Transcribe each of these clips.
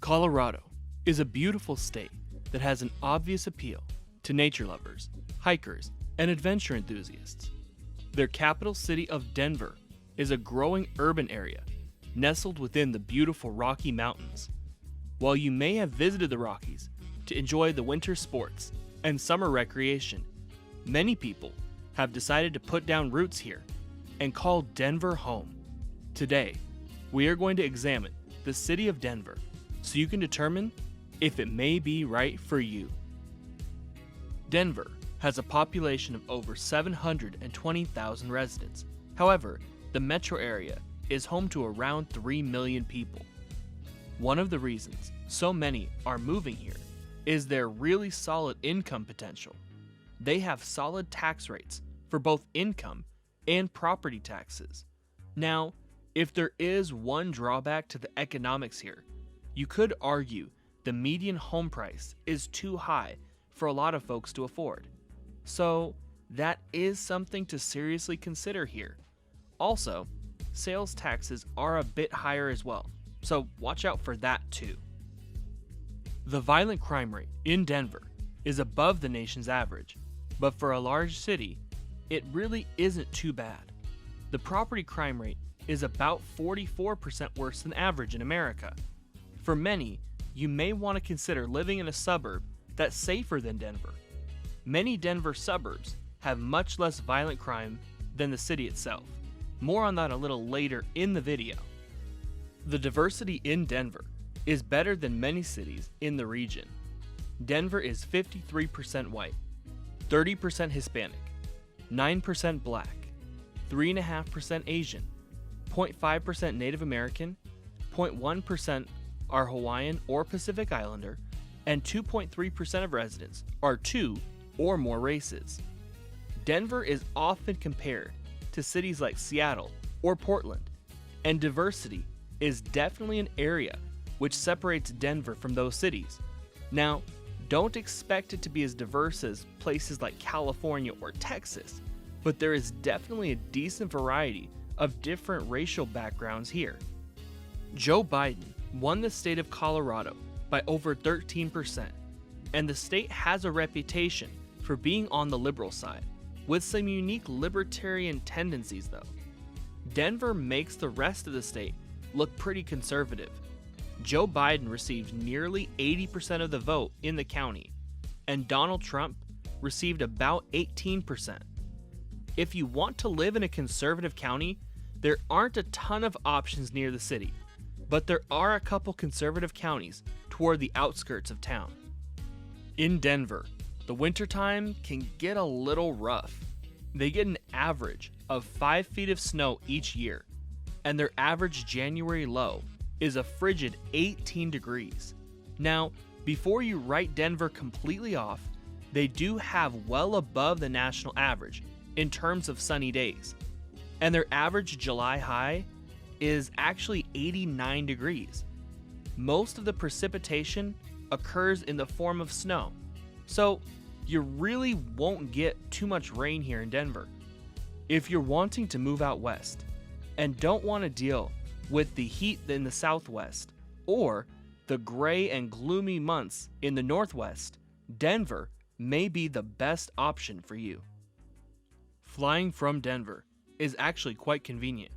Colorado is a beautiful state that has an obvious appeal to nature lovers, hikers, and adventure enthusiasts. Their capital city of Denver is a growing urban area nestled within the beautiful Rocky Mountains. While you may have visited the Rockies to enjoy the winter sports and summer recreation, many people have decided to put down roots here and call Denver home. Today, we are going to examine the city of Denver so you can determine if it may be right for you. Denver has a population of over 720,000 residents. However, the metro area is home to around 3 million people. One of the reasons so many are moving here is their really solid income potential. They have solid tax rates for both income and property taxes. Now, if there is one drawback to the economics here, you could argue the median home price is too high for a lot of folks to afford. So that is something to seriously consider here. Also, sales taxes are a bit higher as well, so watch out for that too. The violent crime rate in Denver is above the nation's average, but for a large city, it really isn't too bad. The property crime rate is about 44% worse than average in America. For many, you may want to consider living in a suburb that's safer than Denver. Many Denver suburbs have much less violent crime than the city itself. More on that a little later in the video. The diversity in Denver is better than many cities in the region. Denver is 53% white, 30% Hispanic, 9% black, 3.5% Asian, 0.5% Native American, 0.1% are Hawaiian or Pacific Islander, and 2.3% of residents are 2 or more races. Denver is often compared to cities like Seattle or Portland, and diversity is definitely an area which separates Denver from those cities. Now, don't expect it to be as diverse as places like California or Texas, but there is definitely a decent variety of different racial backgrounds here. Joe Biden won the state of Colorado by over 13%, and the state has a reputation for being on the liberal side, with some unique libertarian tendencies though. Denver makes the rest of the state look pretty conservative. Joe Biden received nearly 80% of the vote in the county, and Donald Trump received about 18%. If you want to live in a conservative county, there aren't a ton of options near the city, but there are a couple conservative counties toward the outskirts of town. In Denver, the wintertime can get a little rough. They get an average of 5 feet of snow each year, and their average January low is a frigid 18 degrees. Now, before you write Denver completely off, they do have well above the national average in terms of sunny days, and their average July high is actually 89 degrees. Most of the precipitation occurs in the form of snow, so you really won't get too much rain here in Denver. If you're wanting to move out west and don't want to deal with the heat in the southwest or the gray and gloomy months in the northwest, Denver may be the best option for you. Flying from Denver is actually quite convenient.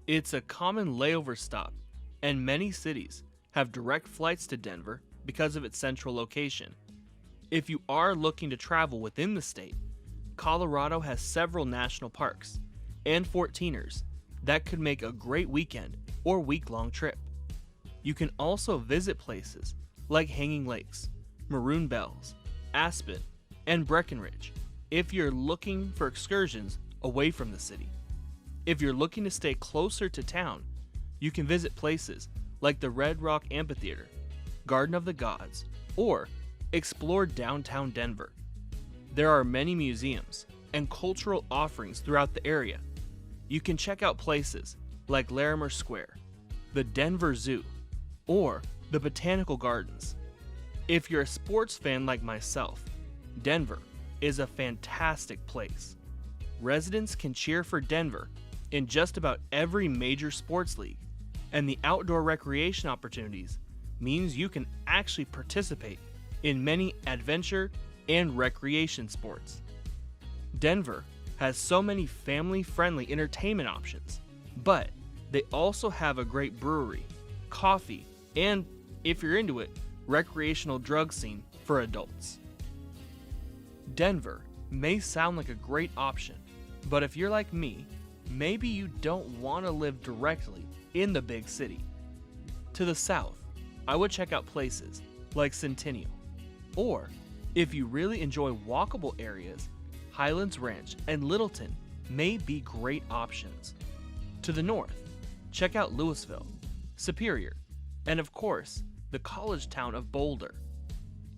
It's a common layover stop, and many cities have direct flights to Denver because of its central location. If you are looking to travel within the state, Colorado has several national parks and 14ers that could make a great weekend or week-long trip. You can also visit places like Hanging Lakes, Maroon Bells, Aspen, and Breckenridge if you're looking for excursions away from the city. If you're looking to stay closer to town, you can visit places like the Red Rock Amphitheater, Garden of the Gods, or explore downtown Denver. There are many museums and cultural offerings throughout the area. You can check out places like Larimer Square, the Denver Zoo, or the Botanical Gardens. If you're a sports fan like myself, Denver is a fantastic place. Residents can cheer for Denver in just about every major sports league, and the outdoor recreation opportunities means you can actually participate in many adventure and recreation sports. Denver has so many family-friendly entertainment options, but they also have a great brewery, coffee, and, if you're into it, recreational drug scene for adults. Denver may sound like a great option, but if you're like me, maybe you don't want to live directly in the big city. To the south, I would check out places like Centennial, or if you really enjoy walkable areas, Highlands Ranch and Littleton may be great options. To the north, check out Louisville, Superior, and of course, the college town of Boulder.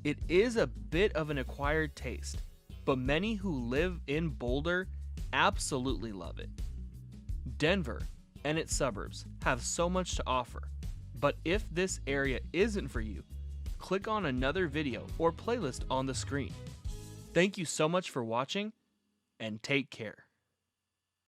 It is a bit of an acquired taste, but many who live in Boulder absolutely love it. Denver and its suburbs have so much to offer, but if this area isn't for you, click on another video or playlist on the screen. Thank you so much for watching, and take care.